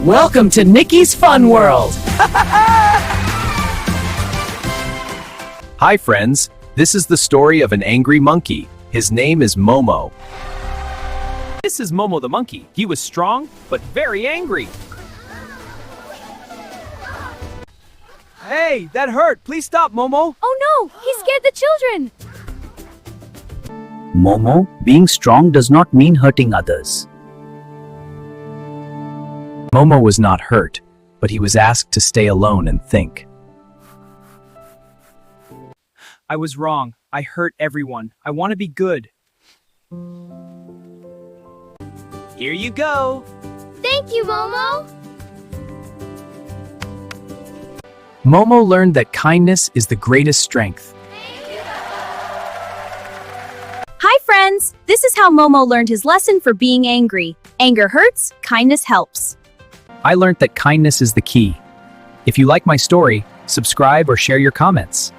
Welcome to Nikki's Fun World! Hi friends, this is the story of an angry monkey. His name is Momo. This is Momo the monkey. He was strong, but very angry. Hey, that hurt. Please stop, Momo. Oh no, he scared the children. Momo, being strong does not mean hurting others. Momo was not hurt, but he was asked to stay alone and think. I was wrong. I hurt everyone. I want to be good. Here you go. Thank you, Momo. Momo learned that kindness is the greatest strength. Hi friends, this is how Momo learned his lesson for being angry. Anger hurts, kindness helps. I learned that kindness is the key. If you like my story, subscribe or share your comments.